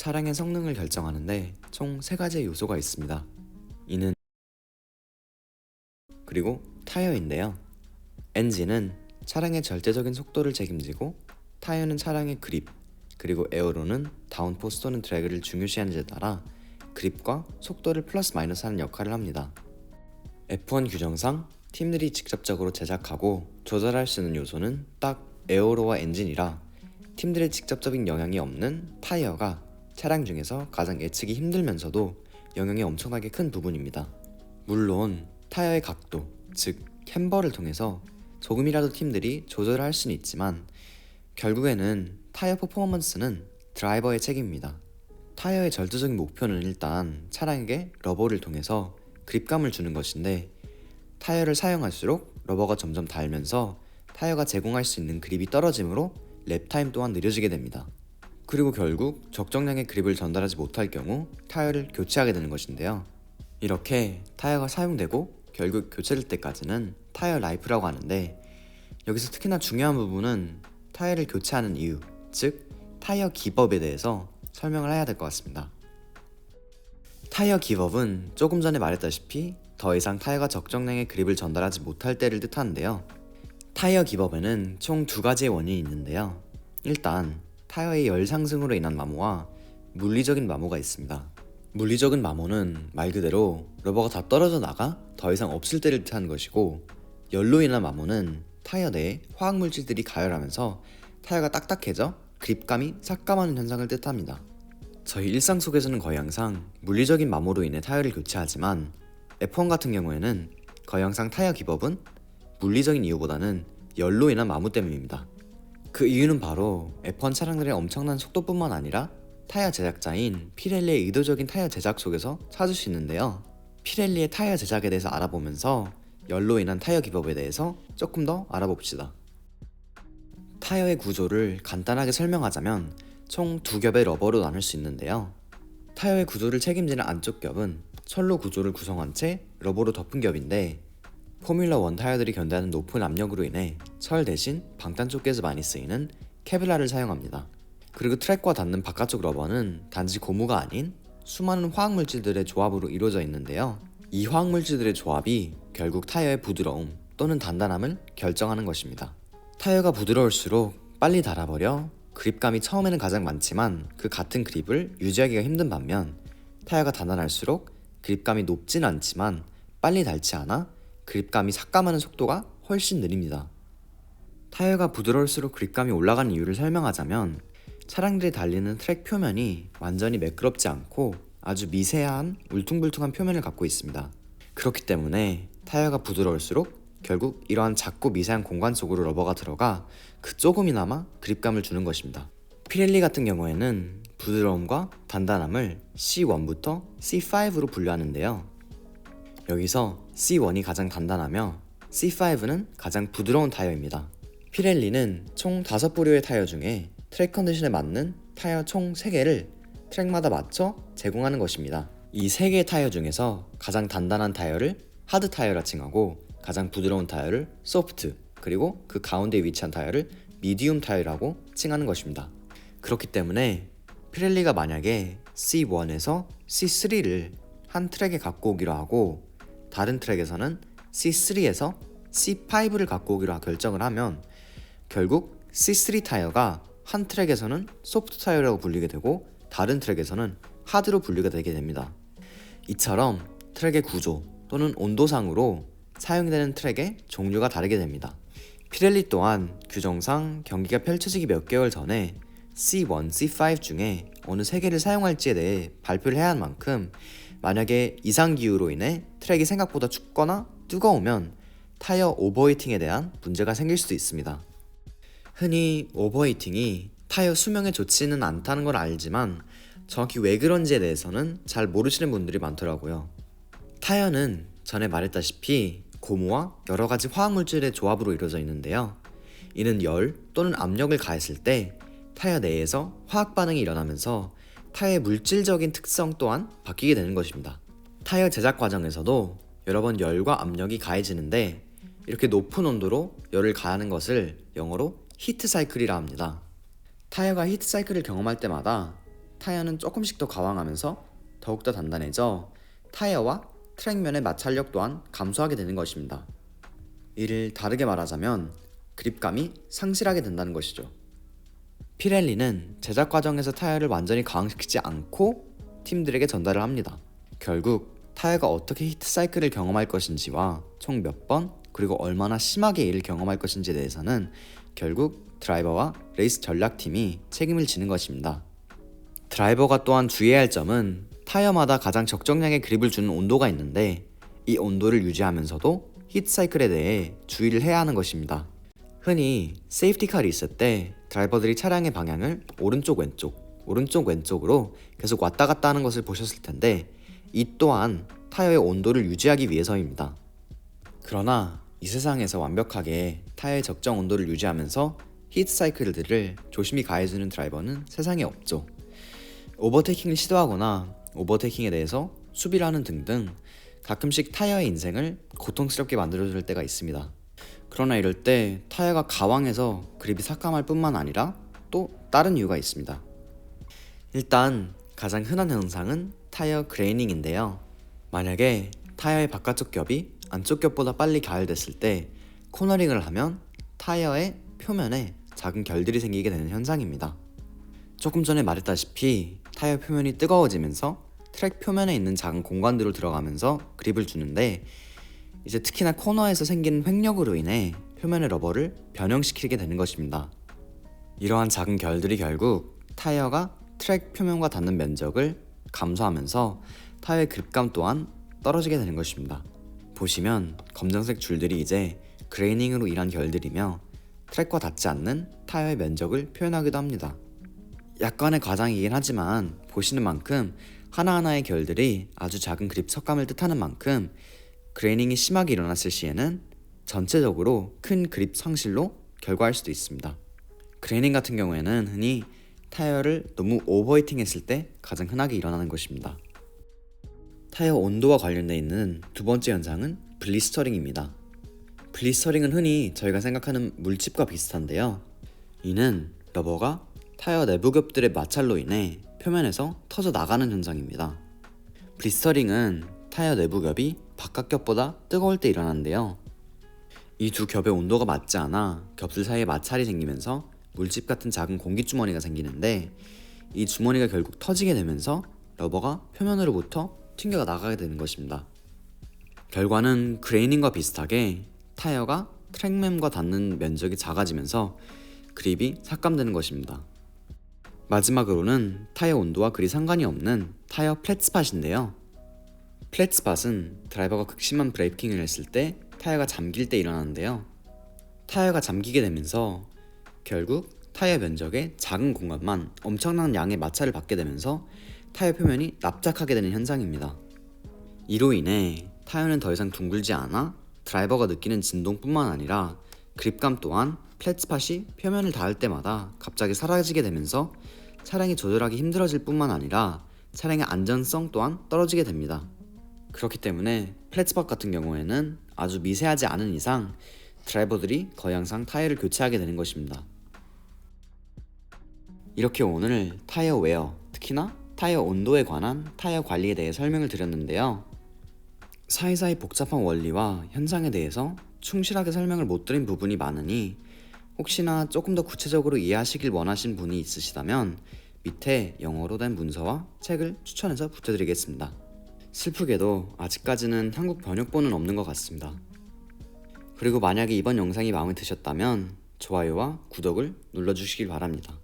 차량의 성능을 결정하는데 총 3가지의 요소가 있습니다. 이는 그리고 타이어인데요. 엔진은 차량의 절대적인 속도를 책임지고, 타이어는 차량의 그립, 그리고 에어로는 다운포스 또는 드래그를 중요시하는지에 따라 그립과 속도를 플러스 마이너스 하는 역할을 합니다. F1 규정상 팀들이 직접적으로 제작하고 조절할 수 있는 요소는 딱 에어로와 엔진이라, 팀들의 직접적인 영향이 없는 타이어가 차량 중에서 가장 예측이 힘들면서도 영향이 엄청나게 큰 부분입니다. 물론 타이어의 각도, 즉 캠버를 통해서 조금이라도 팀들이 조절을 할 수는 있지만, 결국에는 타이어 퍼포먼스는 드라이버의 책임입니다. 타이어의 절대적인 목표는 일단 차량에게 러버를 통해서 그립감을 주는 것인데, 타이어를 사용할수록 러버가 점점 닳으면서 타이어가 제공할 수 있는 그립이 떨어지므로 랩타임 또한 느려지게 됩니다. 그리고 결국 적정량의 그립을 전달하지 못할 경우 타이어를 교체하게 되는 것인데요. 이렇게 타이어가 사용되고 결국 교체될 때까지는 타이어 라이프라고 하는데, 여기서 특히나 중요한 부분은 타이어를 교체하는 이유, 즉 타이어 기법에 대해서 설명을 해야 될 것 같습니다. 타이어 기법은 조금 전에 말했다시피 더 이상 타이어가 적정량의 그립을 전달하지 못할 때를 뜻하는데요. 타이어 기법에는 총 2가지의 원인이 있는데요. 일단 타이어의 열 상승으로 인한 마모와 물리적인 마모가 있습니다. 물리적인 마모는 말 그대로 러버가 다 떨어져 나가 더 이상 없을 때를 뜻하는 것이고, 열로 인한 마모는 타이어 내에 화학물질들이 가열하면서 타이어가 딱딱해져 그립감이 삭감하는 현상을 뜻합니다. 저희 일상 속에서는 거의 항상 물리적인 마모로 인해 타이어를 교체하지만, F1 같은 경우에는 거의 항상 타이어 기법은 물리적인 이유보다는 열로 인한 마모 때문입니다. 그 이유는 바로 F1 차량들의 엄청난 속도뿐만 아니라 타이어 제작자인 피렐리의 의도적인 타이어 제작 속에서 찾을 수 있는데요. 피렐리의 타이어 제작에 대해서 알아보면서 열로 인한 타이어 기법에 대해서 조금 더 알아봅시다. 타이어의 구조를 간단하게 설명하자면 총 2겹의 러버로 나눌 수 있는데요. 타이어의 구조를 책임지는 안쪽 겹은 철로 구조를 구성한 채 러버로 덮은 겹인데, 포뮬러 1 타이어들이 견뎌하는 높은 압력으로 인해 철 대신 방탄 쪽에서 많이 쓰이는 케블라를 사용합니다. 그리고 트랙과 닿는 바깥쪽 러버는 단지 고무가 아닌 수많은 화학물질들의 조합으로 이루어져 있는데요. 이 화학물질들의 조합이 결국 타이어의 부드러움 또는 단단함을 결정하는 것입니다. 타이어가 부드러울수록 빨리 닳아버려 그립감이 처음에는 가장 많지만 그 같은 그립을 유지하기가 힘든 반면, 타이어가 단단할수록 그립감이 높진 않지만 빨리 닳지 않아 그립감이 삭감하는 속도가 훨씬 느립니다. 타이어가 부드러울수록 그립감이 올라가는 이유를 설명하자면, 차량들이 달리는 트랙 표면이 완전히 매끄럽지 않고 아주 미세한 울퉁불퉁한 표면을 갖고 있습니다. 그렇기 때문에 타이어가 부드러울수록 결국 이러한 작고 미세한 공간 속으로 러버가 들어가 그 조금이나마 그립감을 주는 것입니다. 피렐리 같은 경우에는 부드러움과 단단함을 C1부터 C5로 분류하는데요. 여기서 C1이 가장 단단하며 C5는 가장 부드러운 타이어입니다. 피렐리는 총 5부류의 타이어 중에 트랙 컨디션에 맞는 타이어 총 3개를 트랙마다 맞춰 제공하는 것입니다. 이 3개의 타이어 중에서 가장 단단한 타이어를 하드 타이어라 칭하고, 가장 부드러운 타이어를 소프트, 그리고 그 가운데에 위치한 타이어를 미디움 타이어라고 칭하는 것입니다. 그렇기 때문에 피렐리가 만약에 C1에서 C3를 한 트랙에 갖고 오기로 하고, 다른 트랙에서는 C3에서 C5를 갖고 오기로 결정을 하면, 결국 C3 타이어가 한 트랙에서는 소프트 타이어라고 불리게 되고 다른 트랙에서는 하드로 분류가 되게 됩니다. 이처럼 트랙의 구조 또는 온도상으로 사용되는 트랙의 종류가 다르게 됩니다. 피렐리 또한 규정상 경기가 펼쳐지기 몇 개월 전에 C1, C5 중에 어느 3개를 사용할지에 대해 발표를 해야 할 만큼, 만약에 이상기후로 인해 트랙이 생각보다 춥거나 뜨거우면 타이어 오버히팅에 대한 문제가 생길 수도 있습니다. 흔히 오버히팅이 타이어 수명에 좋지는 않다는 걸 알지만 정확히 왜 그런지에 대해서는 잘 모르시는 분들이 많더라고요. 타이어는 전에 말했다시피 고무와 여러가지 화학물질의 조합으로 이루어져 있는데요. 이는 열 또는 압력을 가했을 때 타이어 내에서 화학 반응이 일어나면서 타이어의 물질적인 특성 또한 바뀌게 되는 것입니다. 타이어 제작 과정에서도 여러 번 열과 압력이 가해지는데, 이렇게 높은 온도로 열을 가하는 것을 영어로 히트 사이클이라 합니다. 타이어가 히트 사이클을 경험할 때마다 타이어는 조금씩 더 가왕하면서 더욱더 단단해져 타이어와 트랙면의 마찰력 또한 감소하게 되는 것입니다. 이를 다르게 말하자면 그립감이 상실하게 된다는 것이죠. 피렐리는 제작 과정에서 타이어를 완전히 가왕시키지 않고 팀들에게 전달을 합니다. 결국 타이어가 어떻게 히트 사이클을 경험할 것인지와 총 몇 번 그리고 얼마나 심하게 이를 경험할 것인지에 대해서는 결국 드라이버와 레이스 전략팀이 책임을 지는 것입니다. 드라이버가 또한 주의해야 할 점은 타이어마다 가장 적정량의 그립을 주는 온도가 있는데 이 온도를 유지하면서도 히트 사이클에 대해 주의를 해야 하는 것입니다. 흔히 세이프티카를 있을 때 드라이버들이 차량의 방향을 오른쪽 왼쪽으로 계속 왔다 갔다 하는 것을 보셨을 텐데 이 또한 타이어의 온도를 유지하기 위해서입니다. 그러나 이 세상에서 완벽하게 타이어의 적정 온도를 유지하면서 히트 사이클들을 조심히 가해주는 드라이버는 세상에 없죠. 오버테이킹을 시도하거나 오버테이킹에 대해서 수비를 하는 등등 가끔씩 타이어의 인생을 고통스럽게 만들어줄 때가 있습니다. 그러나 이럴 때 타이어가 가왕해서 그립이 삭감할 뿐만 아니라 또 다른 이유가 있습니다. 일단 가장 흔한 현상은 타이어 그레이닝인데요. 만약에 타이어의 바깥쪽 겹이 안쪽 겹보다 빨리 가열됐을 때 코너링을 하면 타이어의 표면에 작은 결들이 생기게 되는 현상입니다. 조금 전에 말했다시피 타이어 표면이 뜨거워지면서 트랙 표면에 있는 작은 공간들로 들어가면서 그립을 주는데 이제 특히나 코너에서 생기는 횡력으로 인해 표면의 러버를 변형시키게 되는 것입니다. 이러한 작은 결들이 결국 타이어가 트랙 표면과 닿는 면적을 감소하면서 타이어의 그립감 또한 떨어지게 되는 것입니다. 보시면 검정색 줄들이 이제 그레이닝으로 인한 결들이며 트랙과 닿지 않는 타이어의 면적을 표현하기도 합니다. 약간의 과장이긴 하지만 보시는 만큼 하나하나의 결들이 아주 작은 그립 척감을 뜻하는 만큼 그레이닝이 심하게 일어났을 시에는 전체적으로 큰 그립 상실로 결과할 수도 있습니다. 그레이닝 같은 경우에는 흔히 타이어를 너무 오버히팅 했을 때 가장 흔하게 일어나는 것입니다. 타이어 온도와 관련되어 있는 두 번째 현상은 블리스터링입니다. 블리스터링은 흔히 저희가 생각하는 물집과 비슷한데요. 이는 러버가 타이어 내부 겹들의 마찰로 인해 표면에서 터져 나가는 현상입니다. 블리스터링은 타이어 내부 겹이 바깥 겹보다 뜨거울 때 일어나는데요. 이 두 겹의 온도가 맞지 않아 겹들 사이에 마찰이 생기면서 물집 같은 작은 공기주머니가 생기는데 이 주머니가 결국 터지게 되면서 러버가 표면으로부터 튕겨 나가게 되는 것입니다. 결과는 그레이닝과 비슷하게 타이어가 트랙램과 닿는 면적이 작아지면서 그립이 삭감되는 것입니다. 마지막으로는 타이어 온도와 그리 상관이 없는 타이어 플랫스팟인데요. 플랫스팟은 드라이버가 극심한 브레이킹을 했을 때 타이어가 잠길 때 일어나는데요. 타이어가 잠기게 되면서 결국 타이어 면적의 작은 공간만 엄청난 양의 마찰을 받게 되면서 타이어 표면이 납작하게 되는 현상입니다. 이로 인해 타이어는 더 이상 둥글지 않아 드라이버가 느끼는 진동뿐만 아니라 그립감 또한 플랫스팟이 표면을 닿을 때마다 갑자기 사라지게 되면서 차량이 조절하기 힘들어질 뿐만 아니라 차량의 안전성 또한 떨어지게 됩니다. 그렇기 때문에 플랫스팟 같은 경우에는 아주 미세하지 않은 이상 드라이버들이 거의 항상 타이어를 교체하게 되는 것입니다. 이렇게 오늘 타이어 웨어, 특히나 타이어 온도에 관한 타이어 관리에 대해 설명을 드렸는데요. 사이사이 복잡한 원리와 현상에 대해서 충실하게 설명을 못 드린 부분이 많으니 혹시나 조금 더 구체적으로 이해하시길 원하신 분이 있으시다면 밑에 영어로 된 문서와 책을 추천해서 붙여드리겠습니다. 슬프게도 아직까지는 한국 번역본은 없는 것 같습니다. 그리고 만약에 이번 영상이 마음에 드셨다면 좋아요와 구독을 눌러주시길 바랍니다.